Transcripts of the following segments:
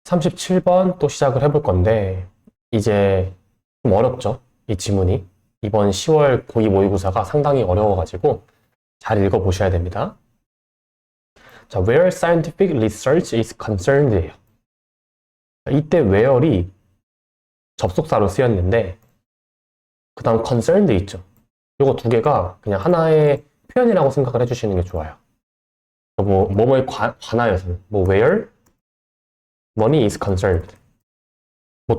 37번 또 시작을 해볼 건데, 이제 좀 어렵죠? 이 지문이. 이번 10월 고2 모의고사가 상당히 어려워가지고 잘 읽어보셔야 됩니다. 자, where scientific research is concerned 예요. 이때 where이 접속사로 쓰였는데, 그 다음 concerned 있죠? 요거 두 개가 그냥 하나의 표현이라고 생각을 해주시는 게 좋아요. 뭐뭐에 관하여서는, where money is concerned.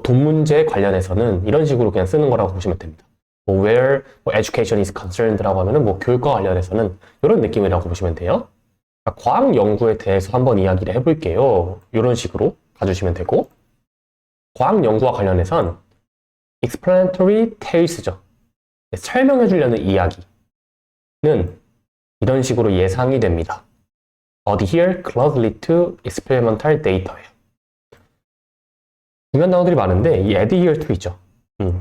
돈 문제에 관련해서는 이런 식으로 그냥 쓰는 거라고 보시면 됩니다. where education is concerned라고 하면은 교육과 관련해서는 이런 느낌이라고 보시면 돼요. 과학 연구에 대해서 한번 이야기를 해볼게요. 이런 식으로 가주시면 되고, 과학 연구와 관련해선 explanatory tales죠. 설명해 주려는 이야기는 이런 식으로 예상이 됩니다. adhere closely to experimental data예요. 중요한 단어들이 많은데 이 adhere to 있죠.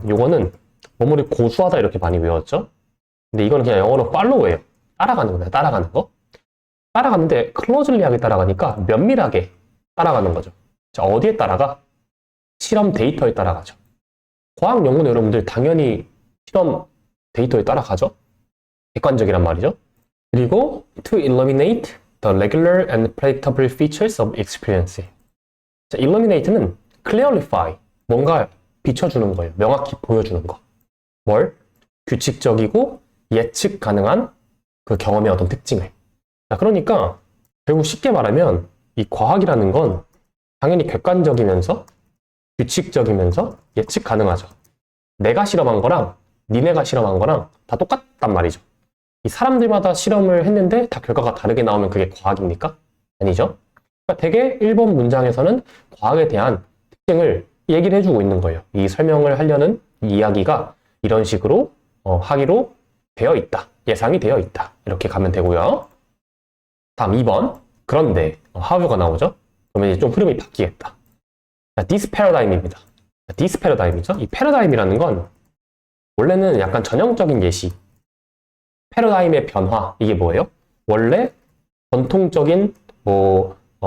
요거는 뭐뭐를 고수하다 이렇게 많이 외웠죠. 근데 이거는 그냥 영어로 follow예요. 따라가는 거예요. 따라가는 거. 따라가는데 closelly하게 따라가니까 면밀하게 따라가는 거죠. 자, 어디에 따라가? 실험 데이터에 따라가죠. 과학 연구는 여러분들 당연히 실험 데이터에 따라가죠. 객관적이란 말이죠. 그리고 to illuminate the regular and predictable features of experience. 자, illuminate는 clarify, 뭔가 비춰주는 거예요. 명확히 보여주는 거. 뭘? 규칙적이고 예측 가능한 그 경험의 어떤 특징을. 자, 그러니까 결국 쉽게 말하면 이 과학이라는 건 당연히 객관적이면서 규칙적이면서 예측 가능하죠. 내가 실험한 거랑 니네가 실험한 거랑 다 똑같단 말이죠. 이 사람들마다 실험을 했는데 다 결과가 다르게 나오면 그게 과학입니까? 아니죠. 그러니까 되게 1번 문장에서는 과학에 대한 특징을 얘기를 해주고 있는 거예요. 이 설명을 하려는 이 이야기가 이런 식으로 하기로 되어 있다. 예상이 되어 있다. 이렇게 가면 되고요. 다음 2번. 그런데 how가 나오죠? 그러면 이제 좀 흐름이 바뀌겠다. 자, this paradigm입니다. 자, this paradigm이죠? 이 paradigm이라는 건 원래는 약간 전형적인 예시. 패러다임의 변화. 이게 뭐예요? 원래 전통적인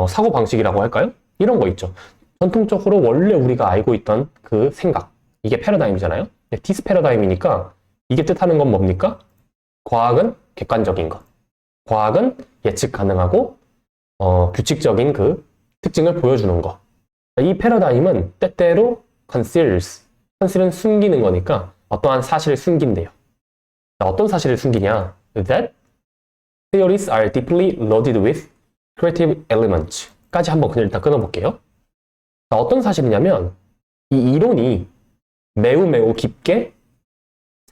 사고방식이라고 할까요? 이런 거 있죠. 전통적으로 원래 우리가 알고 있던 그 생각. 이게 패러다임이잖아요. 디스 패러다임이니까 이게 뜻하는 건 뭡니까? 과학은 객관적인 것. 과학은 예측 가능하고 규칙적인 그 특징을 보여주는 것. 이 패러다임은 때때로 conceals. conceal은 숨기는 거니까 어떠한 사실을 숨긴대요. 어떤 사실을 숨기냐? That theories are deeply loaded with creative elements. 까지 한번 그냥 일단 끊어볼게요. 어떤 사실이냐면 이 이론이 매우 깊게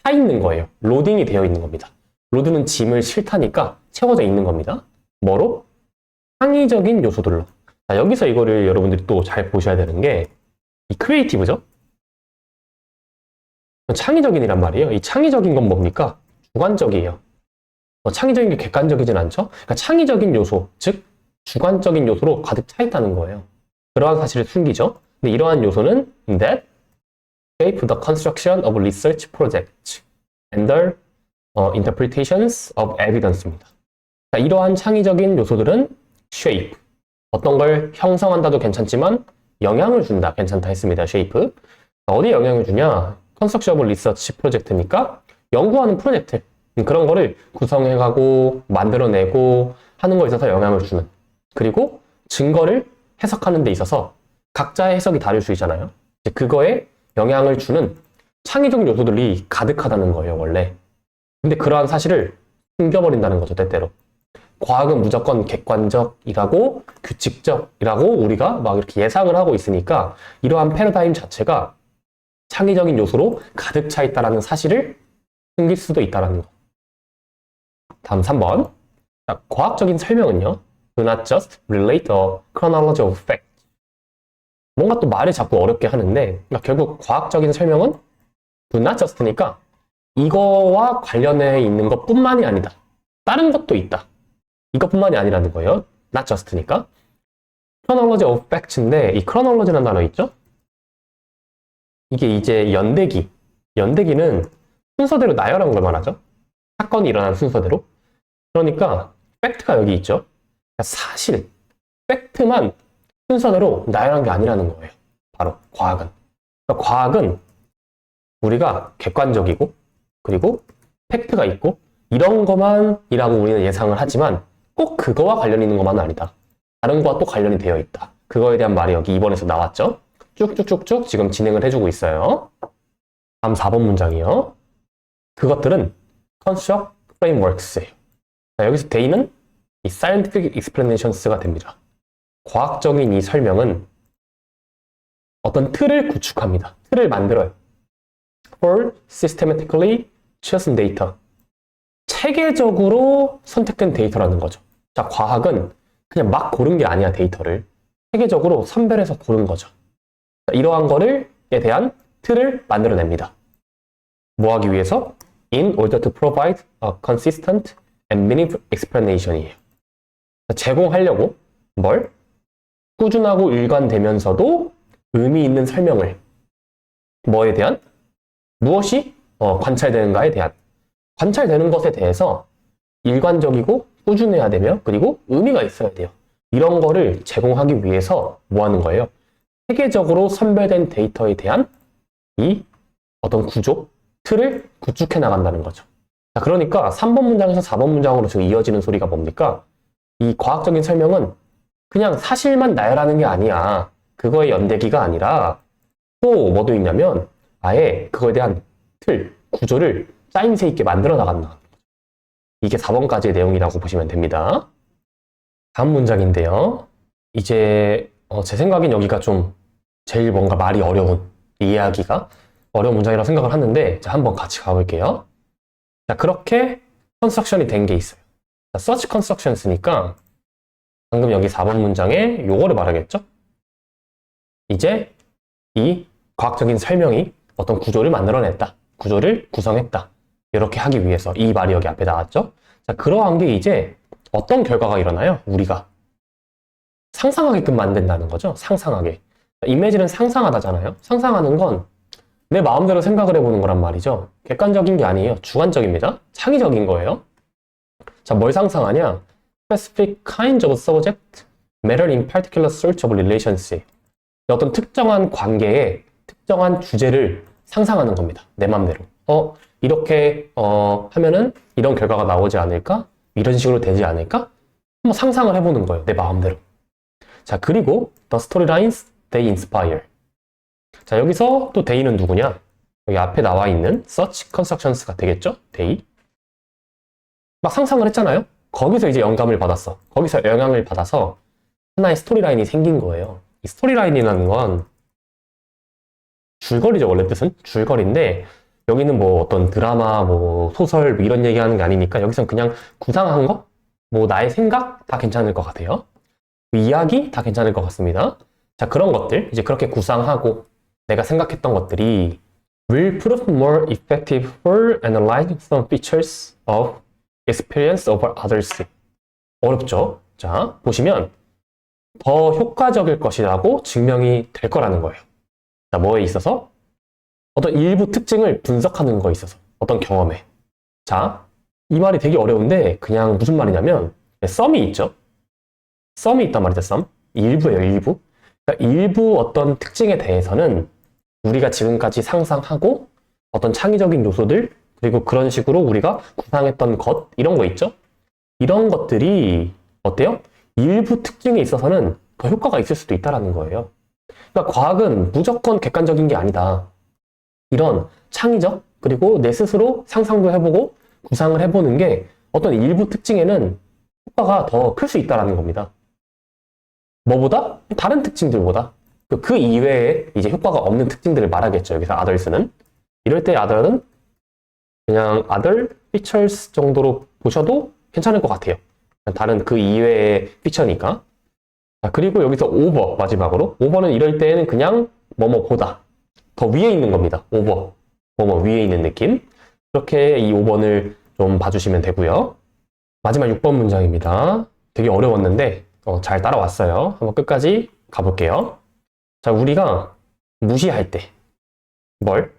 차 있는 거예요. 로딩이 되어 있는 겁니다. 로드는 짐을 싣다니까 채워져 있는 겁니다. 뭐로? 창의적인 요소들로. 자, 여기서 이거를 여러분들이 또 잘 보셔야 되는 게 이 크리에이티브죠? 창의적인이란 말이에요. 이 창의적인 건 뭡니까? 주관적이에요. 창의적인 게 객관적이진 않죠? 그러니까 창의적인 요소, 즉 주관적인 요소로 가득 차 있다는 거예요. 그러한 사실을 숨기죠. 근데 이러한 요소는 that shape the construction of research projects and the interpretations of evidence입니다. 자, 이러한 창의적인 요소들은 shape, 어떤 걸 형성한다도 괜찮지만 영향을 준다, 괜찮다 했습니다. shape. 어디에 영향을 주냐? construction of research project니까 연구하는 프로젝트, 그런 거를 구성해가고 만들어내고 하는 거에 있어서 영향을 주는, 그리고 증거를 해석하는 데 있어서 각자의 해석이 다를 수 있잖아요. 그거에 영향을 주는 창의적 요소들이 가득하다는 거예요, 원래. 근데 그러한 사실을 숨겨버린다는 거죠, 때때로. 과학은 무조건 객관적이라고 규칙적이라고 우리가 막 이렇게 예상을 하고 있으니까 이러한 패러다임 자체가 창의적인 요소로 가득 차 있다는 사실을 숨길 수도 있다는 거. 다음 3번. 자, 과학적인 설명은요. Do not just relate a chronology of fact. 뭔가 또 말을 자꾸 어렵게 하는데 결국 과학적인 설명은 do not just니까 이거와 관련해 있는 것뿐만이 아니다. 다른 것도 있다. 이것뿐만이 아니라는 거예요. not just니까. chronology of facts인데 이 chronology라는 단어 있죠? 이게 이제 연대기. 연대기는 순서대로 나열한 걸 말하죠. 사건이 일어난 순서대로. 그러니까 팩트가 여기 있죠. 사실, 팩트만 순서대로 나열한 게 아니라는 거예요. 바로 과학은. 그러니까 과학은 우리가 객관적이고 그리고 팩트가 있고 이런 것만이라고 우리는 예상을 하지만 꼭 그거와 관련 있는 것만은 아니다. 다른 거와 또 관련이 되어 있다. 그거에 대한 말이 여기 2번에서 나왔죠. 쭉쭉쭉쭉 지금 진행을 해주고 있어요. 다음 4번 문장이요. 그것들은 construct frameworks예요. 자, 여기서 they는 이 scientific explanations가 됩니다. 과학적인 이 설명은 어떤 틀을 구축합니다. 틀을 만들어요. for systematically chosen data. 체계적으로 선택된 데이터라는 거죠. 자, 과학은 그냥 막 고른 게 아니야, 데이터를. 체계적으로 선별해서 고른 거죠. 자, 이러한 거에 대한 틀을 만들어냅니다. 뭐 하기 위해서? In order to provide a consistent and meaningful explanation이에요. 자, 제공하려고 뭘? 꾸준하고 일관되면서도 의미 있는 설명을 뭐에 대한? 무엇이 관찰되는가에 대한 관찰되는 것에 대해서 일관적이고 꾸준해야 되며 그리고 의미가 있어야 돼요. 이런 거를 제공하기 위해서 뭐 하는 거예요? 체계적으로 선별된 데이터에 대한 이 어떤 구조, 틀을 구축해 나간다는 거죠. 자, 그러니까 3번 문장에서 4번 문장으로 지금 이어지는 소리가 뭡니까? 이 과학적인 설명은 그냥 사실만 나열하는 게 아니야. 그거의 연대기가 아니라 또 뭐도 있냐면 아예 그거에 대한 틀, 구조를 짜임새 있게 만들어 나간다. 이게 4번까지의 내용이라고 보시면 됩니다. 다음 문장인데요. 이제 제 생각엔 여기가 좀 제일 뭔가 말이 어려운 이해하기가 어려운 문장이라고 생각을 하는데 자, 한번 같이 가볼게요. 자, 그렇게 컨스트럭션이 된 게 있어요. 자, search constructions니까 방금 여기 4번 문장에 요거를 말하겠죠? 이제 이 과학적인 설명이 어떤 구조를 만들어냈다. 구조를 구성했다. 이렇게 하기 위해서 이 말이 여기 앞에 나왔죠? 자, 그러한 게 이제 어떤 결과가 일어나요? 우리가 상상하게끔 만든다는 거죠. 상상하게. 이미지는 상상하다잖아요. 상상하는 건 내 마음대로 생각을 해보는 거란 말이죠. 객관적인 게 아니에요. 주관적입니다. 창의적인 거예요. 자, 뭘 상상하냐? Specific kinds of subject matter in particular search of relations. 어떤 특정한 관계에 특정한 주제를 상상하는 겁니다. 내 마음대로. 이렇게 하면은 이런 결과가 나오지 않을까? 이런 식으로 되지 않을까? 한번 상상을 해보는 거예요. 내 마음대로. 자, 그리고 the storylines they inspire. 자, 여기서 또 they는 누구냐? 여기 앞에 나와 있는 search constructions가 되겠죠? they. 막 상상을 했잖아요? 거기서 이제 영감을 받았어. 거기서 영향을 받아서 하나의 스토리라인이 생긴 거예요. 이 스토리라인이라는 건 줄거리죠, 원래 뜻은. 줄거리인데 여기는 뭐 어떤 드라마, 뭐 소설 뭐 이런 얘기하는 게 아니니까 여기선 그냥 구상한 거? 뭐 나의 생각? 다 괜찮을 것 같아요. 이야기? 다 괜찮을 것 같습니다. 자, 그런 것들, 이제 그렇게 구상하고 내가 생각했던 것들이 will prove more effective for analyzing some features of experience over others. 어렵죠? 자, 보시면 더 효과적일 것이라고 증명이 될 거라는 거예요. 자, 뭐에 있어서? 어떤 일부 특징을 분석하는 거에 있어서. 어떤 경험에. 자, 이 말이 되게 어려운데 그냥 무슨 말이냐면 썸이 있죠? 썸이 있단 말이죠, 썸. 일부예요, 일부. 그러니까 일부 어떤 특징에 대해서는 우리가 지금까지 상상하고 어떤 창의적인 요소들 그리고 그런 식으로 우리가 구상했던 것 이런 거 있죠? 이런 것들이 어때요? 일부 특징에 있어서는 더 효과가 있을 수도 있다는 거예요. 그러니까 과학은 무조건 객관적인 게 아니다. 이런 창의적 그리고 내 스스로 상상도 해보고 구상을 해보는 게 어떤 일부 특징에는 효과가 더 클 수 있다는 겁니다. 뭐보다? 다른 특징들보다. 그 이외에 이제 효과가 없는 특징들을 말하겠죠. 여기서 others는. 이럴 때 other는 그냥 other features 정도로 보셔도 괜찮을 것 같아요. 다른 그 이외의 피처니까. 자, 그리고 여기서 over 마지막으로. over는 이럴 때에는 그냥 뭐뭐보다 더 위에 있는 겁니다. over. 뭐뭐 위에 있는 느낌. 그렇게 이 5번을 좀 봐주시면 되고요. 마지막 6번 문장입니다. 되게 어려웠는데 잘 따라왔어요. 한번 끝까지 가볼게요. 자, 우리가 무시할 때 뭘?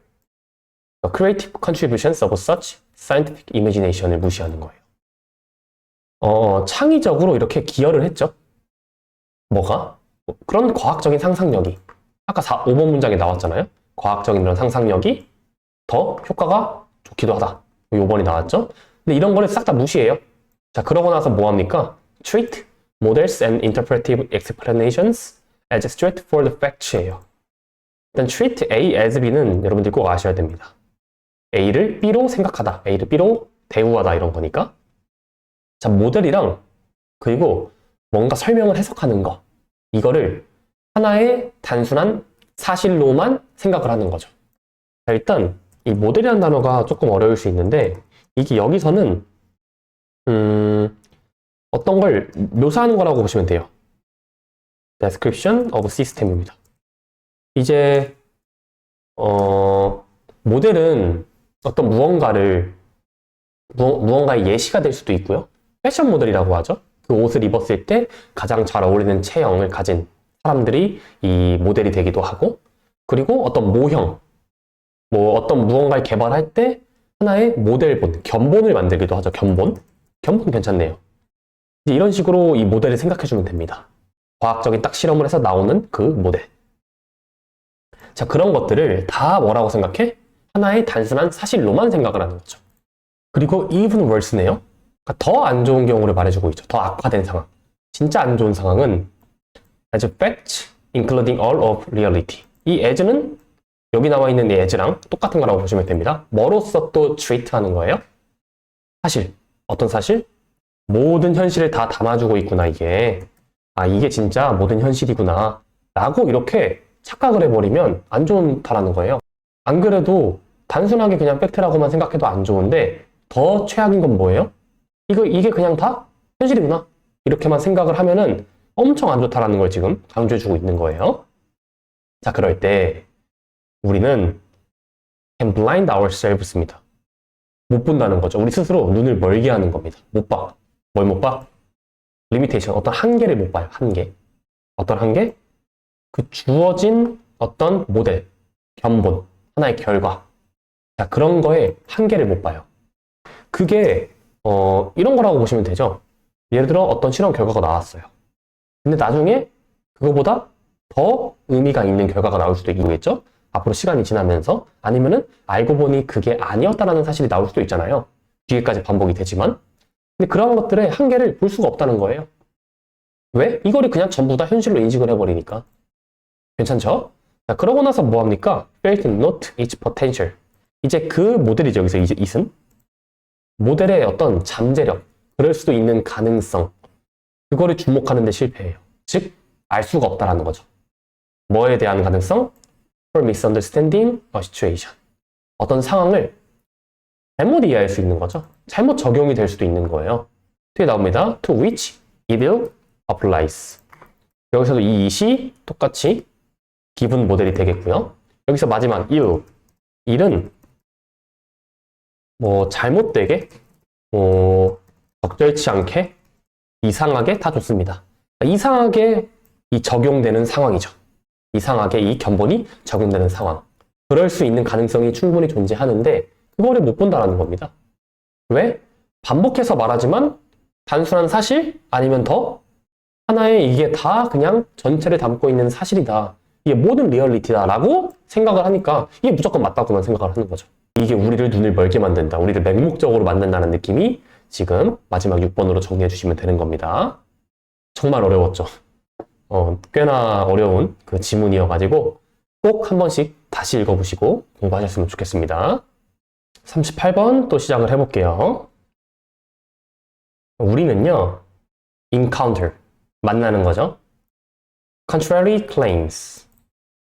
The creative contributions of such scientific imagination을 무시하는 거예요. 창의적으로 이렇게 기여를 했죠. 뭐가? 그런 과학적인 상상력이 아까 5번 문장에 나왔잖아요. 과학적인 이런 상상력이 더 효과가 좋기도 하다. 5번이 나왔죠. 근데 이런 거를 싹 다 무시해요. 자, 그러고 나서 뭐 합니까? Treat models and interpretive explanations as straightforward facts예요. 일단 treat A as B는 여러분들 꼭 아셔야 됩니다. A를 B로 생각하다, A를 B로 대우하다 이런 거니까. 자, 모델이랑 그리고 뭔가 설명을 해석하는 거, 이거를 하나의 단순한 사실로만 생각을 하는 거죠. 자, 일단 이 모델이라는 단어가 조금 어려울 수 있는데 이게 여기서는 어떤 걸 묘사하는 거라고 보시면 돼요. Description of system입니다. 이제 모델은 어떤 무언가의 예시가 될 수도 있고요. 패션 모델이라고 하죠. 그 옷을 입었을 때 가장 잘 어울리는 체형을 가진 사람들이 이 모델이 되기도 하고, 그리고 어떤 모형, 어떤 무언가를 개발할 때 하나의 모델본, 견본을 만들기도 하죠. 견본 괜찮네요. 이제 이런 식으로 이 모델을 생각해주면 됩니다. 과학적인 딱 실험을 해서 나오는 그 모델. 자, 그런 것들을 다 뭐라고 생각해? 하나의 단순한 사실로만 생각을 하는 거죠. 그리고 even worse네요. 그러니까 더 안 좋은 경우를 말해주고 있죠. 더 악화된 상황. 진짜 안 좋은 상황은 as fact, including all of reality. 이 as는 여기 나와 있는 이 as랑 똑같은 거라고 보시면 됩니다. 뭐로써 또 treat 하는 거예요? 사실. 어떤 사실? 모든 현실을 다 담아주고 있구나, 이게. 아, 이게 진짜 모든 현실이구나. 라고 이렇게 착각을 해버리면 안 좋다라는 거예요. 안 그래도 단순하게 그냥 팩트라고만 생각해도 안 좋은데 더 최악인 건 뭐예요? 이게 그냥 다 현실이구나. 이렇게만 생각을 하면은 엄청 안 좋다라는 걸 지금 강조해주고 있는 거예요. 자, 그럴 때 우리는 can blind ourselves입니다. 못 본다는 거죠. 우리 스스로 눈을 멀게 하는 겁니다. 못 봐. 뭘 못 봐? 리미테이션, 어떤 한계를 못 봐요. 한계. 어떤 한계? 그 주어진 어떤 모델, 견본, 하나의 결과. 자, 그런 거에 한계를 못 봐요. 그게 이런 거라고 보시면 되죠. 예를 들어 어떤 실험 결과가 나왔어요. 근데 나중에 그거보다 더 의미가 있는 결과가 나올 수도 있겠죠? 앞으로 시간이 지나면서. 아니면은 알고 보니 그게 아니었다라는 사실이 나올 수도 있잖아요. 뒤에까지 반복이 되지만. 근데 그런 것들의 한계를 볼 수가 없다는 거예요. 왜? 이거를 그냥 전부 다 현실로 인식을 해버리니까. 괜찮죠? 자, 그러고 나서 뭐 합니까? Fail to note its potential. 이제 그 모델이죠. 여기서 이제 있음. 모델의 어떤 잠재력, 그럴 수도 있는 가능성, 그거를 주목하는 데 실패해요. 즉, 알 수가 없다라는 거죠. 뭐에 대한 가능성? For misunderstanding a situation. 어떤 상황을 잘못 이해할 수 있는 거죠. 잘못 적용이 될 수도 있는 거예요. 뒤에 나옵니다. To which evil applies. 여기서도 이 it이 똑같이 기분 모델이 되겠고요. 여기서 마지막 ill은 잘못되게, 적절치 않게, 이상하게 다 좋습니다. 이상하게 이 적용되는 상황이죠. 이상하게 이 견본이 적용되는 상황. 그럴 수 있는 가능성이 충분히 존재하는데 그거를 못 본다라는 겁니다. 왜? 반복해서 말하지만 단순한 사실 아니면 더 하나의 이게 다 그냥 전체를 담고 있는 사실이다. 이게 모든 리얼리티다 라고 생각을 하니까 이게 무조건 맞다고만 생각을 하는 거죠. 이게 우리를 눈을 멀게 만든다. 우리를 맹목적으로 만든다는 느낌이 지금 마지막 6번으로 정리해 주시면 되는 겁니다. 정말 어려웠죠. 꽤나 어려운 그 지문이어가지고 꼭 한 번씩 다시 읽어보시고 공부하셨으면 좋겠습니다. 38번 또 시작을 해볼게요. 우리는요, encounter, 만나는 거죠. contrary claims,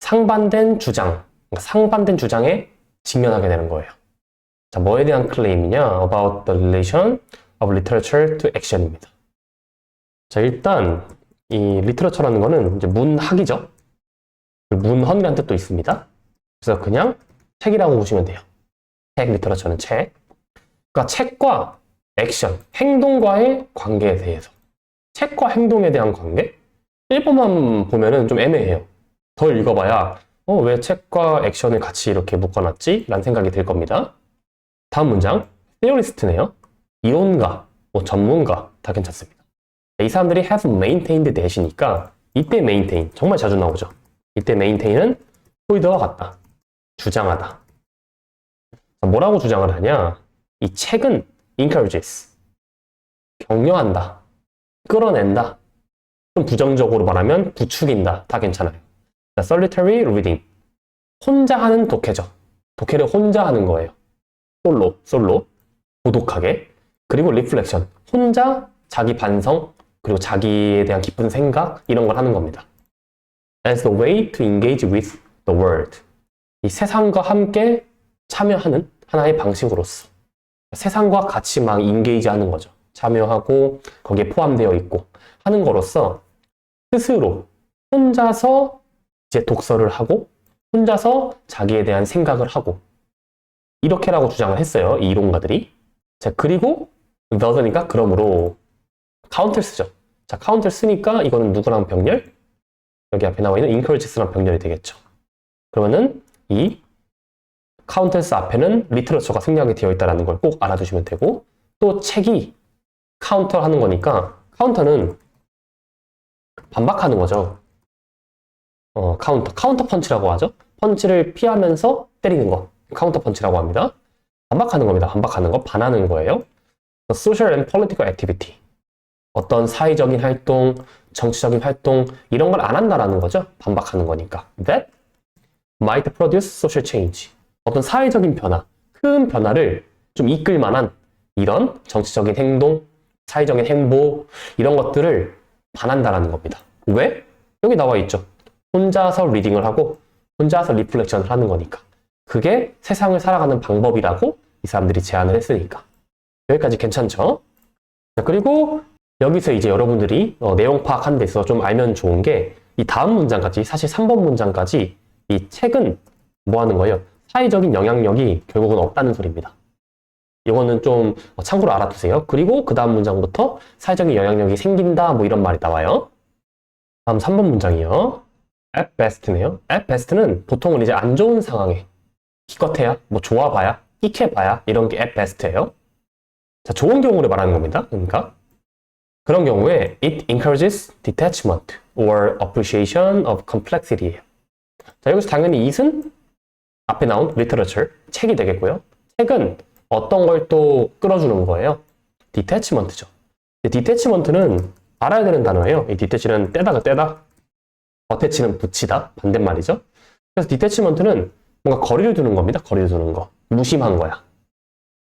상반된 주장, 상반된 주장에 직면하게 되는 거예요. 자, 뭐에 대한 클레임이냐? About the relation of literature to action입니다. 자, 일단 이 literature라는 거는 이제 문학이죠. 문헌이라는 뜻도 있습니다. 그래서 그냥 책이라고 보시면 돼요. 책, literature는 책. 그러니까 책과 액션, 행동과의 관계에 대해서. 책과 행동에 대한 관계? 1번만 보면은 좀 애매해요. 더 읽어봐야 왜 책과 액션을 같이 이렇게 묶어놨지? 라는 생각이 들 겁니다. 다음 문장, theorist네요. 이론가, 전문가 다 괜찮습니다. 이 사람들이 have maintained that이니까 이때 maintain 정말 자주 나오죠. 이때 maintain은 홀드와 같다. 주장하다. 뭐라고 주장을 하냐? 이 책은 encourages 격려한다. 끌어낸다. 좀 부정적으로 말하면 부추긴다. 다 괜찮아요. solitary reading 혼자 하는 독해죠. 독해를 혼자 하는 거예요. 솔로 고독하게. 그리고 reflection 혼자 자기 반성 그리고 자기에 대한 깊은 생각 이런 걸 하는 겁니다. as the way to engage with the world 이 세상과 함께 참여하는 하나의 방식으로서 세상과 같이 막 인게이지 하는 거죠. 참여하고 거기에 포함되어 있고 하는 거로서 스스로 혼자서 이제 독서를 하고 혼자서 자기에 대한 생각을 하고 이렇게라고 주장을 했어요. 이 이론가들이. 자, 그리고 thus니까 그러므로 카운트를 쓰죠. 자, 카운트를 쓰니까 이거는 누구랑 병렬? 여기 앞에 나와 있는 encourages랑 병렬이 되겠죠. 그러면은 이 카운터스 앞에는 리터러처가 생략이 되어 있다는 걸 꼭 알아두시면 되고 또 책이 카운터 하는 거니까 카운터는 반박하는 거죠. 카운터 펀치라고 하죠. 펀치를 피하면서 때리는 거 카운터 펀치라고 합니다. 반박하는 겁니다. 반박하는 거, 반하는 거예요. Social and political activity 어떤 사회적인 활동, 정치적인 활동 이런 걸 안 한다라는 거죠. 반박하는 거니까. That might produce social change 어떤 사회적인 변화, 큰 변화를 좀 이끌 만한 이런 정치적인 행동, 사회적인 행보 이런 것들을 반한다라는 겁니다. 왜? 여기 나와 있죠. 혼자서 리딩을 하고 혼자서 리플렉션을 하는 거니까. 그게 세상을 살아가는 방법이라고 이 사람들이 제안을 했으니까. 여기까지 괜찮죠? 자, 그리고 여기서 이제 여러분들이 내용 파악하는 데 있어서 좀 알면 좋은 게 이 다음 문장까지, 사실 3번 문장까지 이 책은 뭐 하는 거예요? 사회적인 영향력이 결국은 없다는 소리입니다. 이거는 좀 참고로 알아두세요. 그리고 그 다음 문장부터 사회적인 영향력이 생긴다 뭐 이런 말이 나와요. 다음 3번 문장이요. at best네요. at best는 보통은 이제 안 좋은 상황에 기껏해야 뭐 좋아봐야 끼케봐야 이런 게 at best예요. 자, 좋은 경우를 말하는 겁니다. 그러니까 그런 경우에 it encourages detachment or appreciation of complexity예요. 자, 여기서 당연히 it은 앞에 나온 literature, 책이 되겠고요. 책은 어떤 걸 또 끌어주는 거예요? detachment죠. detachment는 알아야 되는 단어예요. 이 detach는 떼다가 떼다, attach는 붙이다, 반대말이죠. 그래서 detachment는 뭔가 거리를 두는 겁니다. 거리를 두는 거. 무심한 거야.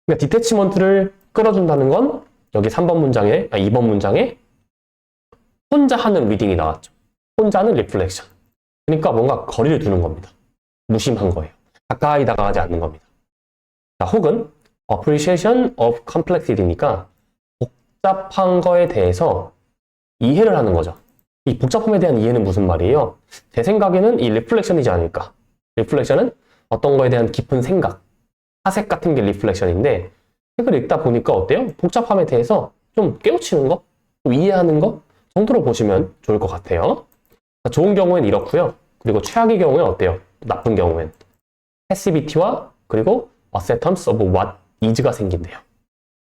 그러니까 detachment를 끌어준다는 건 여기 3번 문장에, 2번 문장에 혼자 하는 리딩이 나왔죠. 혼자 하는 리플렉션. 그러니까 뭔가 거리를 두는 겁니다. 무심한 거예요. 가까이 다가가지 않는 겁니다. 자, 혹은 appreciation of complexity니까 복잡한 거에 대해서 이해를 하는 거죠. 이 복잡함에 대한 이해는 무슨 말이에요? 제 생각에는 이 리플렉션이지 않을까. 리플렉션은 어떤 거에 대한 깊은 생각, 사색 같은 게 리플렉션인데 책을 읽다 보니까 어때요? 복잡함에 대해서 좀 깨우치는 거, 좀 이해하는 거 정도로 보시면 좋을 것 같아요. 자, 좋은 경우엔 이렇고요. 그리고 최악의 경우엔 어때요? 나쁜 경우엔 패시비티와 그리고 acceptance of what is가 생긴대요.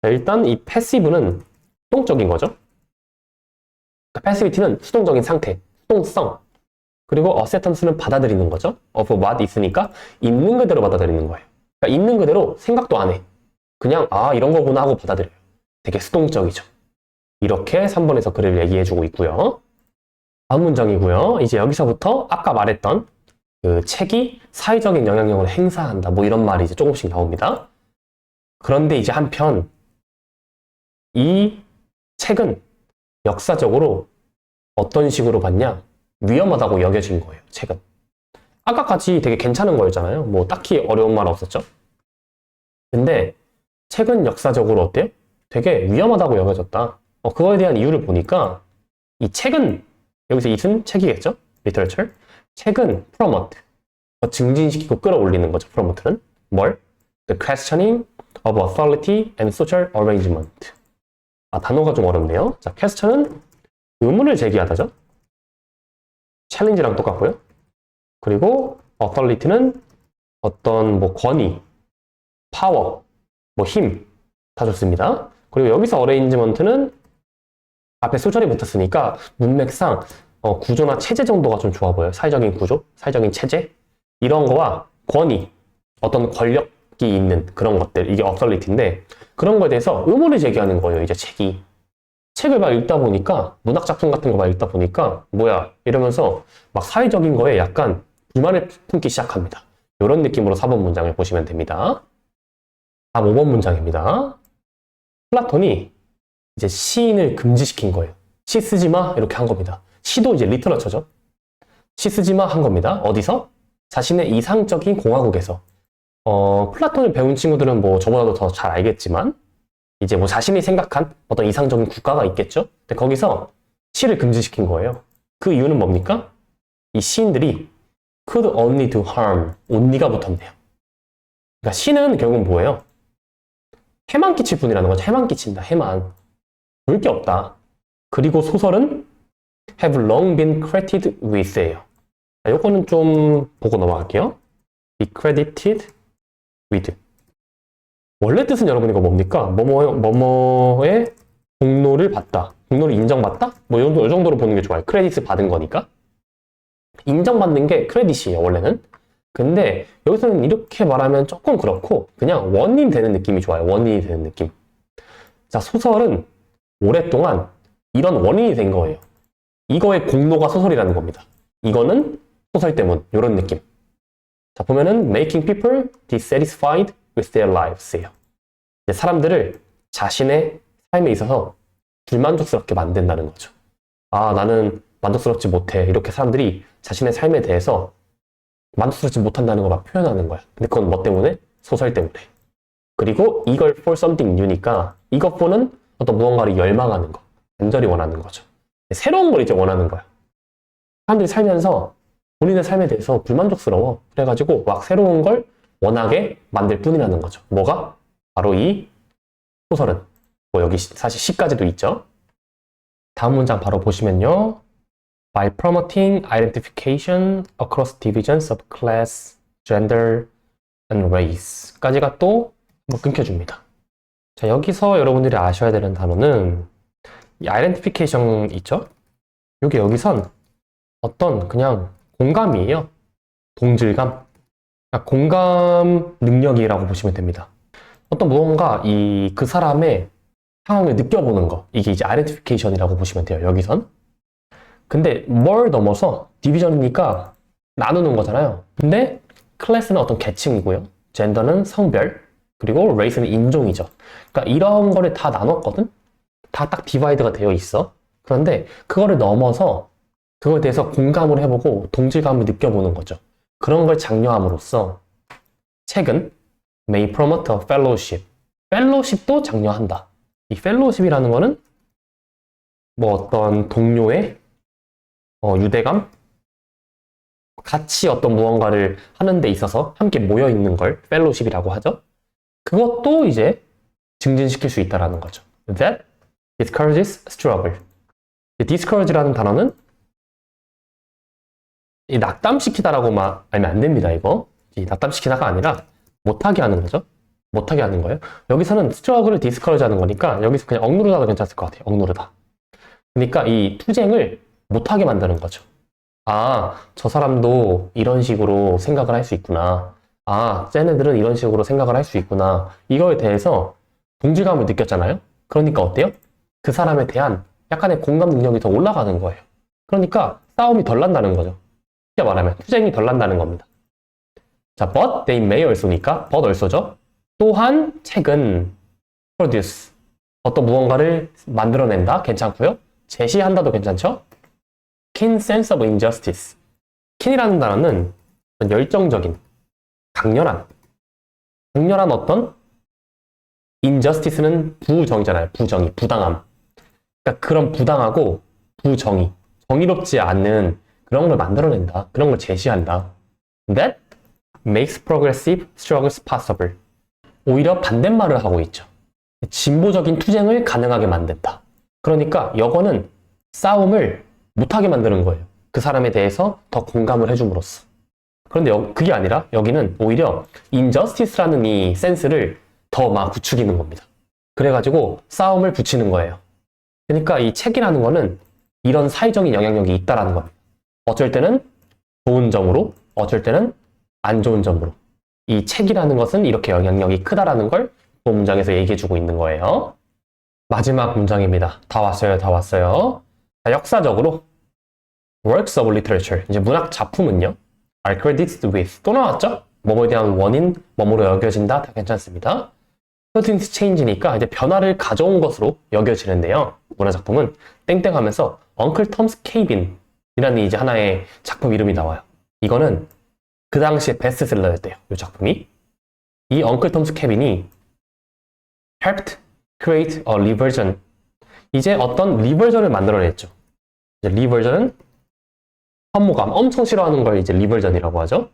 자, 일단 이 패시브는 수동적인 거죠. 그러니까 패시비티는 수동적인 상태, 수동성. 그리고 acceptance는 받아들이는 거죠. of what is니까 있는 그대로 받아들이는 거예요. 그러니까 있는 그대로 생각도 안 해. 그냥 이런 거구나 하고 받아들여요. 되게 수동적이죠. 이렇게 3번에서 글을 얘기해주고 있고요. 다음 문장이고요. 이제 여기서부터 아까 말했던 그 책이 사회적인 영향력을 행사한다. 뭐 이런 말이 이제 조금씩 나옵니다. 그런데 이제 한편 이 책은 역사적으로 어떤 식으로 봤냐? 위험하다고 여겨진 거예요. 책은. 아까까지 되게 괜찮은 거였잖아요. 뭐 딱히 어려운 말 없었죠. 근데 책은 역사적으로 어때요? 되게 위험하다고 여겨졌다. 그거에 대한 이유를 보니까 이 책은 여기서 이은 책이겠죠? literature. 책은 promote. 증진시키고 끌어올리는 거죠. promote는. 뭘? The questioning of authority and social arrangement. 단어가 좀 어렵네요. 자, question은 의문을 제기하다죠. challenge랑 똑같고요. 그리고 authority는 어떤 뭐 권위, 파워, 뭐 힘 다 좋습니다. 그리고 여기서 arrangement는 앞에 소절이 붙었으니까 문맥상 구조나 체제 정도가 좀 좋아 보여요. 사회적인 구조, 사회적인 체제 이런 거와 권위, 어떤 권력이 있는 그런 것들, 이게 어설리티인데 그런 거에 대해서 의문을 제기하는 거예요. 이제 책이. 책을 막 읽다 보니까 문학 작품 같은 거 막 읽다 보니까 뭐야 이러면서 막 사회적인 거에 약간 불만을 품기 시작합니다. 이런 느낌으로 4번 문장을 보시면 됩니다. 다음 5번 문장입니다. 플라톤이 이제 시인을 금지시킨 거예요. 시 쓰지 마 이렇게 한 겁니다. 시도 이제 리터러처죠. 시 쓰지 마 한 겁니다. 어디서? 자신의 이상적인 공화국에서. 플라톤을 배운 친구들은 뭐 저보다도 더 잘 알겠지만 이제 뭐 자신이 생각한 어떤 이상적인 국가가 있겠죠? 근데 거기서 시를 금지시킨 거예요. 그 이유는 뭡니까? 이 시인들이 could only do harm, only가 붙었네요. 그러니까 시는 결국은 뭐예요? 해만 끼칠 뿐이라는 거죠. 해만 끼친다. 해만. 볼 게 없다. 그리고 소설은 have long been credited with예요. 요거는 좀 보고 넘어갈게요. be credited with. 원래 뜻은 여러분 이거 뭡니까? 뭐뭐의 공로를 받다. 공로를 인정받다? 뭐 이 정도로 보는 게 좋아요. 크레딧을 받은 거니까. 인정받는 게 크레딧이에요, 원래는. 근데 여기서는 이렇게 말하면 조금 그렇고 그냥 원인 되는 느낌이 좋아요. 원인이 되는 느낌. 자, 소설은 오랫동안 이런 원인이 된 거예요. 이거의 공로가 소설이라는 겁니다. 이거는 소설 때문, 이런 느낌. 자, 보면은 making people dissatisfied with their lives예요. 사람들을 자신의 삶에 있어서 불만족스럽게 만든다는 거죠. 아, 나는 만족스럽지 못해. 이렇게 사람들이 자신의 삶에 대해서 만족스럽지 못한다는 걸 막 표현하는 거야. 근데 그건 뭐 때문에? 소설 때문에. 그리고 이걸 for something new니까 이것보는 어떤 무언가를 열망하는 거. 간절히 원하는 거죠. 새로운 걸 이제 원하는 거야. 사람들이 살면서 본인의 삶에 대해서 불만족스러워. 그래가지고 막 새로운 걸 원하게 만들 뿐이라는 거죠. 뭐가? 바로 이 소설은. 뭐 여기 사실 시까지도 있죠. 다음 문장 바로 보시면요. By promoting identification across divisions of class, gender, and race 까지가 또 뭐 끊겨줍니다. 자, 여기서 여러분들이 아셔야 되는 단어는 이 identification 있죠? 여기선 어떤 그냥 공감이에요. 동질감. 공감 능력이라고 보시면 됩니다. 어떤 무언가 그 사람의 상황을 느껴보는 거. 이게 이제 identification이라고 보시면 돼요. 여기선. 근데 뭘 넘어서 디비전이니까 나누는 거잖아요. 근데 클래스는 어떤 계층이고요. 젠더는 성별, 그리고 레이스는 인종이죠. 그러니까 이런 거를 다 나눴거든? 다 딱 디바이드가 되어 있어. 그런데 그거를 넘어서 그거에 대해서 공감을 해보고 동질감을 느껴보는 거죠. 그런 걸 장려함으로써 책은 may promote a fellowship. 펠로십도 장려한다. 이 펠로십이라는 거는 뭐 어떤 동료의 유대감? 같이 어떤 무언가를 하는 데 있어서 함께 모여 있는 걸 펠로십이라고 하죠. 그것도 이제 증진시킬 수 있다는 거죠. That discourages struggle. discourage라는 단어는 이 낙담시키다라고 막 알면 안 됩니다, 이거. 이 낙담시키다가 아니라 못하게 하는 거죠. 못하게 하는 거예요. 여기서는 struggle을 discourage 하는 거니까 여기서 그냥 억누르다도 괜찮을 것 같아요. 억누르다. 그러니까 이 투쟁을 못하게 만드는 거죠. 아, 저 사람도 이런 식으로 생각을 할 수 있구나. 아, 쟤네들은 이런 식으로 생각을 할 수 있구나. 이거에 대해서 동질감을 느꼈잖아요. 그러니까 어때요? 그 사람에 대한 약간의 공감 능력이 더 올라가는 거예요. 그러니까 싸움이 덜 난다는 거죠. 쉽게 말하면 투쟁이 덜 난다는 겁니다. 자, but they may also니까 but also죠. 또한 책은 produce 어떤 무언가를 만들어낸다 괜찮고요. 제시한다도 괜찮죠. keen sense of injustice. keen이라는 단어는 열정적인, 강렬한 어떤 injustice는 부정이잖아요. 부정의, 부당함. 그러니까 그런 부당하고 부정의, 정의롭지 않은 그런 걸 만들어낸다. 그런 걸 제시한다. That makes progressive struggles possible. 오히려 반대말을 하고 있죠. 진보적인 투쟁을 가능하게 만든다. 그러니까 이거는 싸움을 못하게 만드는 거예요. 그 사람에 대해서 더 공감을 해줌으로써. 그런데 그게 아니라 여기는 오히려 injustice라는 이 센스를 더 막 부추기는 겁니다. 그래가지고 싸움을 붙이는 거예요. 그러니까 이 책이라는 거는 이런 사회적인 영향력이 있다라는 겁니다. 어쩔 때는 좋은 점으로, 어쩔 때는 안 좋은 점으로. 이 책이라는 것은 이렇게 영향력이 크다라는 걸 그 문장에서 얘기해주고 있는 거예요. 마지막 문장입니다. 다 왔어요, 다 왔어요. 자, 역사적으로 works of literature, 이제 문학 작품은요, are credited with, 또 나왔죠? 뭐뭐에 대한 원인, 뭐뭐로 여겨진다, 다 괜찮습니다. certain change니까 이제 변화를 가져온 것으로 여겨지는데요. 문화작품은 땡땡 하면서 Uncle Tom's Cabin 이라는 이제 하나의 작품 이름이 나와요. 이거는 그 당시에 베스트셀러였대요. 이 작품이. 이 Uncle Tom's Cabin이 helped create a reversion. 이제 어떤 리버전을 만들어냈죠. 이제 리버전은 혐오감, 엄청 싫어하는 걸 이제 리버전이라고 하죠.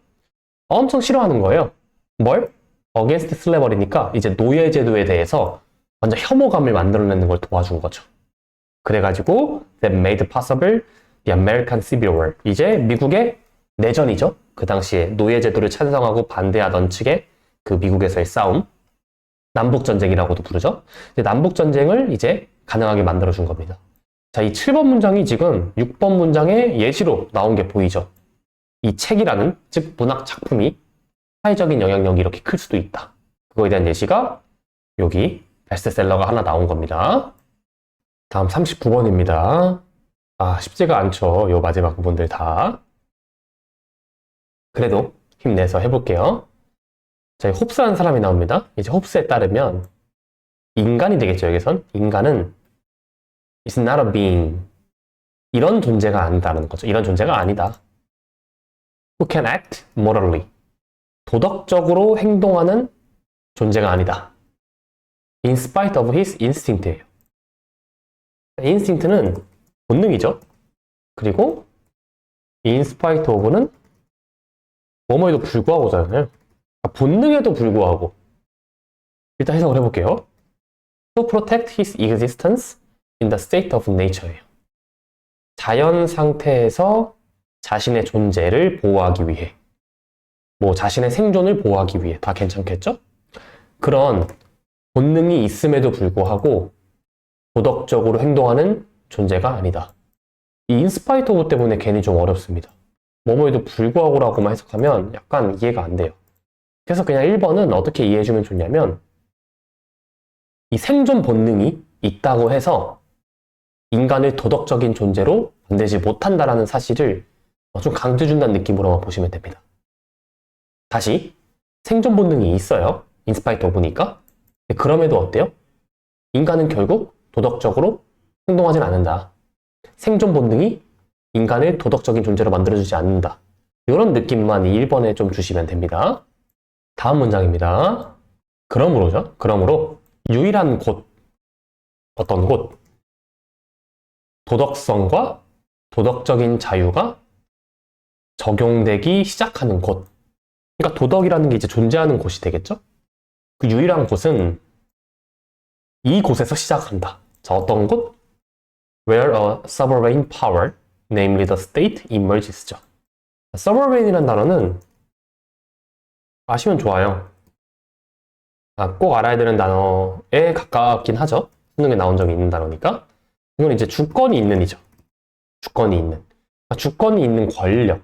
엄청 싫어하는 거예요. 뭘? against slavery니까 이제 노예제도에 대해서 완전 혐오감을 만들어내는 걸 도와준 거죠. 그래가지고 that made possible the American Civil War. 이제 미국의 내전이죠. 그 당시에 노예제도를 찬성하고 반대하던 측의 그 미국에서의 싸움. 남북전쟁이라고도 부르죠. 이제 남북전쟁을 이제 가능하게 만들어준 겁니다. 자, 이 7번 문장이 지금 6번 문장의 예시로 나온 게 보이죠. 이 책이라는, 즉 문학 작품이 사회적인 영향력이 이렇게 클 수도 있다. 그거에 대한 예시가 여기 베스트셀러가 하나 나온 겁니다. 다음 39번입니다. 아, 쉽지가 않죠. 요 마지막 부분들 다. 그래도 힘내서 해볼게요. 자, 홉스라는 사람이 나옵니다. 이제 홉스에 따르면 인간이 되겠죠, 여기선. 인간은 is not a being. 이런 존재가 아니다라는 거죠. 이런 존재가 아니다. Who can act morally. 도덕적으로 행동하는 존재가 아니다. In spite of his instinct예요. instinct는 본능이죠. 그리고 in spite of는 뭐뭐에도 불구하고잖아요. 본능에도 불구하고. 일단 해석을 해볼게요. To protect his existence in the state of nature예요. 자연 상태에서 자신의 존재를 보호하기 위해, 뭐 자신의 생존을 보호하기 위해 다 괜찮겠죠? 그런 본능이 있음에도 불구하고 도덕적으로 행동하는 존재가 아니다. 이 인스파이트 오브 때문에 괜히 좀 어렵습니다. 뭐뭐에도 불구하고라고만 해석하면 약간 이해가 안 돼요. 그래서 그냥 1번은 어떻게 이해해주면 좋냐면 이 생존 본능이 있다고 해서 인간을 도덕적인 존재로 만들지 못한다라는 사실을 좀 강조해준다는 느낌으로만 보시면 됩니다. 다시 생존 본능이 있어요. 인스파이트 오브니까. 그럼에도 어때요? 인간은 결국 도덕적으로 행동하진 않는다. 생존 본능이 인간을 도덕적인 존재로 만들어주지 않는다. 이런 느낌만 1번에 좀 주시면 됩니다. 다음 문장입니다. 그러므로죠. 그러므로 유일한 곳, 어떤 곳, 도덕성과 도덕적인 자유가 적용되기 시작하는 곳. 그러니까 도덕이라는 게 이제 존재하는 곳이 되겠죠? 그 유일한 곳은 이 곳에서 시작한다. 자, 어떤 곳? Where a sovereign power, namely the state, emerges죠. sovereign이라는 단어는 아시면 좋아요. 꼭 알아야 되는 단어에 가깝긴 하죠. 수능에 나온 적이 있는 단어니까. 이건 이제 주권이 있는이죠. 주권이 있는. 주권이 있는 권력.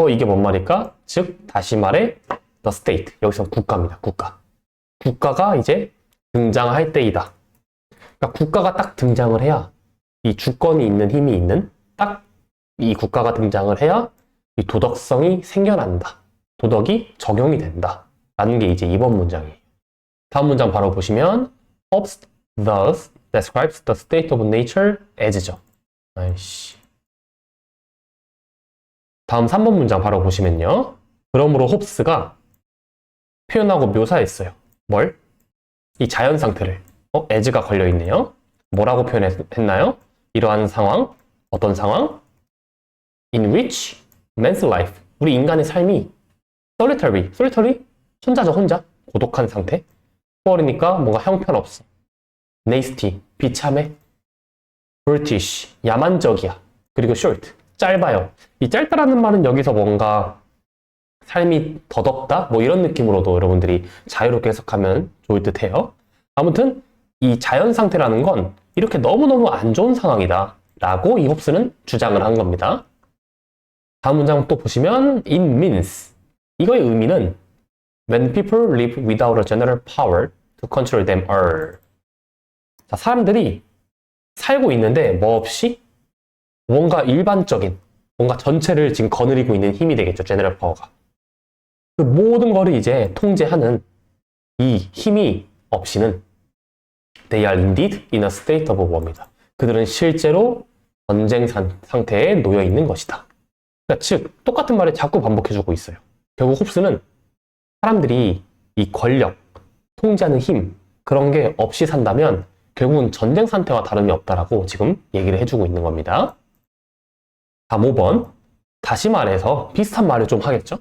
이게 뭔 말일까? 즉, 다시 말해, the state. 여기서 국가입니다. 국가. 국가가 이제 등장할 때이다. 그러니까 국가가 딱 등장을 해야 이 주권이 있는 힘이 있는 딱 이 국가가 등장을 해야 이 도덕성이 생겨난다. 도덕이 적용이 된다. 라는 게 이제 2번 문장이에요. 다음 문장 바로 보시면 Hobbes thus describes the state of nature as죠. 아이씨. 다음 3번 문장 바로 보시면요. 그러므로 홉스가 표현하고 묘사했어요. 뭘? 이 자연 상태를. as가 걸려있네요. 뭐라고 표현했나요? 이러한 상황, 어떤 상황? In which man's life, 우리 인간의 삶이 solitary, 혼자죠, 혼자. 고독한 상태. poor이니까 뭔가 형편없어. nasty, 비참해. brutish, 야만적이야. 그리고 short, 짧아요. 이 짧다라는 말은 여기서 뭔가 삶이 더덥다? 뭐 이런 느낌으로도 여러분들이 자유롭게 해석하면 좋을 듯 해요. 아무튼 이 자연 상태라는 건 이렇게 너무너무 안 좋은 상황이다. 라고 이 홉스는 주장을 한 겁니다. 다음 문장 또 보시면 it means 이거의 의미는 when people live without a general power to control them all. 자, 사람들이 살고 있는데 뭐 없이 뭔가 일반적인 뭔가 전체를 지금 거느리고 있는 힘이 되겠죠. 제너럴 파워가. 그 모든 거를 이제 통제하는 이 힘이 없이는 they are indeed in a state of war입니다. 그들은 실제로 전쟁 상태에 놓여 있는 것이다. 그러니까 즉 똑같은 말을 자꾸 반복해주고 있어요. 결국 홉스는 사람들이 이 권력, 통제하는 힘 그런 게 없이 산다면 결국은 전쟁 상태와 다름이 없다라고 지금 얘기를 해주고 있는 겁니다. 다음 5번. 다시 말해서 비슷한 말을 좀 하겠죠?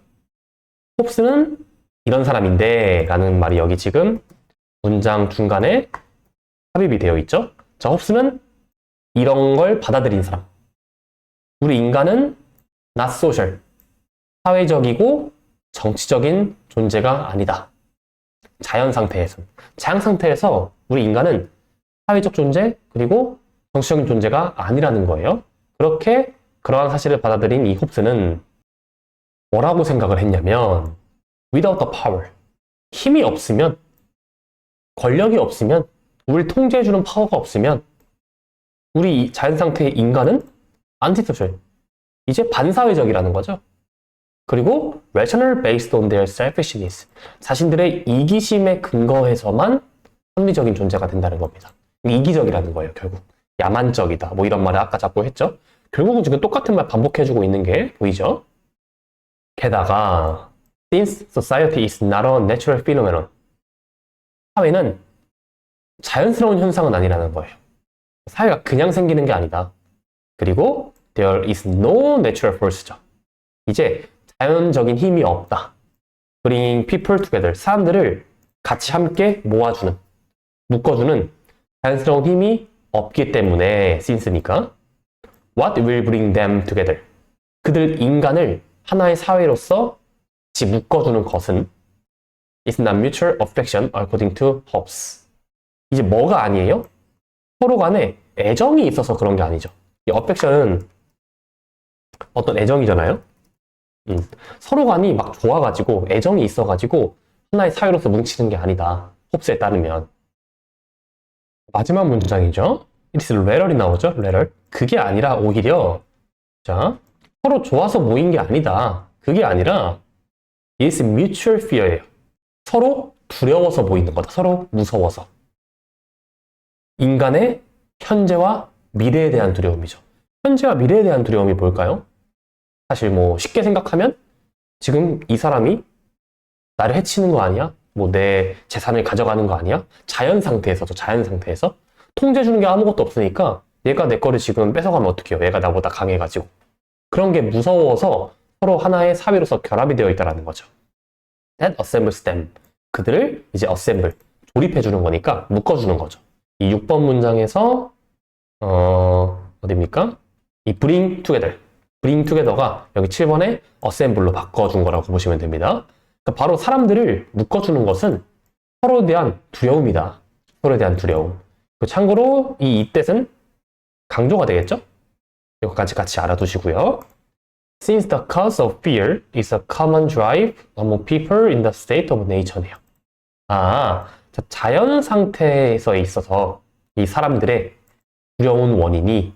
홉스는 이런 사람인데 라는 말이 여기 지금 문장 중간에 삽입이 되어 있죠? 자, 홉스는 이런 걸 받아들인 사람. 우리 인간은 not social, 사회적이고 정치적인 존재가 아니다. 자연 상태에서. 자연 상태에서 우리 인간은 사회적 존재 그리고 정치적인 존재가 아니라는 거예요. 그렇게 그러한 사실을 받아들인 이 홉스는 뭐라고 생각을 했냐면 without the power, 힘이 없으면 권력이 없으면 우리를 통제해주는 파워가 없으면 우리 자연 상태의 인간은 antisocial, 이제 반사회적이라는 거죠. 그리고 rational based on their selfishness, 자신들의 이기심에 근거해서만 합리적인 존재가 된다는 겁니다. 이기적이라는 거예요. 결국 야만적이다 뭐 이런 말을 아까 자꾸 했죠. 결국은 지금 똑같은 말 반복해주고 있는 게 보이죠. 게다가 since society is not a natural phenomenon, 사회는 자연스러운 현상은 아니라는 거예요. 사회가 그냥 생기는 게 아니다. 그리고 there is no natural force죠. 이제 자연적인 힘이 없다. bringing people together, 사람들을 같이 함께 모아주는, 묶어주는 자연스러운 힘이 없기 때문에 since니까 what will bring them together, 그들 인간을 하나의 사회로서 같이 묶어주는 것은 is not mutual affection according to Hobbes. 이제 뭐가 아니에요? 서로 간에 애정이 있어서 그런 게 아니죠. 이 affection은 어떤 애정이잖아요. 서로 간이 막 좋아가지고 애정이 있어가지고 하나의 사회로서 뭉치는 게 아니다. 홉스에 따르면. 마지막 문장이죠. It is rarely 나오죠. rare. 그게 아니라 오히려 자 서로 좋아서 모인 게 아니다. 그게 아니라 it is mutual fear예요. 서로 두려워서 모이는 거다. 서로 무서워서. 인간의 현재와 미래에 대한 두려움이죠. 현재와 미래에 대한 두려움이 뭘까요? 사실 뭐 쉽게 생각하면 지금 이 사람이 나를 해치는 거 아니야? 뭐 내 재산을 가져가는 거 아니야? 자연 상태에서도 자연 상태에서 통제해주는 게 아무것도 없으니까 얘가 내 거를 지금 뺏어가면 어떡해요? 얘가 나보다 강해가지고. 그런 게 무서워서 서로 하나의 사회로서 결합이 되어 있다는 거죠. That assembles them. 그들을 이제 assemble, 조립해주는 거니까 묶어주는 거죠. 이 6번 문장에서 어디입니까? 이 bring together. bring together가 여기 7번에 assemble로 바꿔준 거라고 보시면 됩니다. 그러니까 바로 사람들을 묶어주는 것은 서로에 대한 두려움이다. 서로에 대한 두려움. 참고로 이 뜻은 강조가 되겠죠? 여기까지 같이 알아두시고요. Since the cause of fear is a common drive among people in the state of nature네요. 자연 상태에서 있어서 이 사람들의 두려운 원인이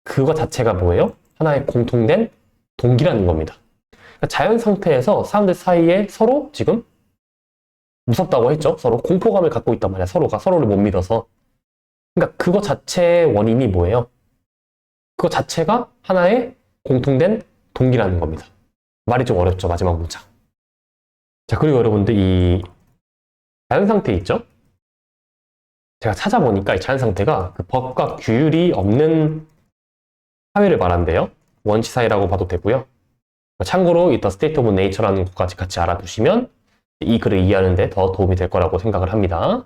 그거 자체가 뭐예요? 하나의 공통된 동기라는 겁니다. 그러니까 자연 상태에서 사람들 사이에 서로 지금 무섭다고 했죠? 서로 공포감을 갖고 있단 말이야. 서로가 서로를 못 믿어서. 그러니까 그거 자체의 원인이 뭐예요? 그거 자체가 하나의 공통된 동기라는 겁니다. 말이 좀 어렵죠? 마지막 문장. 자, 그리고 여러분들 이 자연 상태 있죠? 제가 찾아보니까 이 자연 상태가 그 법과 규율이 없는 사회를 말한대요. 원시 사회라고 봐도 되고요. 참고로 이 The State of Nature라는 것까지 같이 알아두시면 이 글을 이해하는 데 더 도움이 될 거라고 생각을 합니다.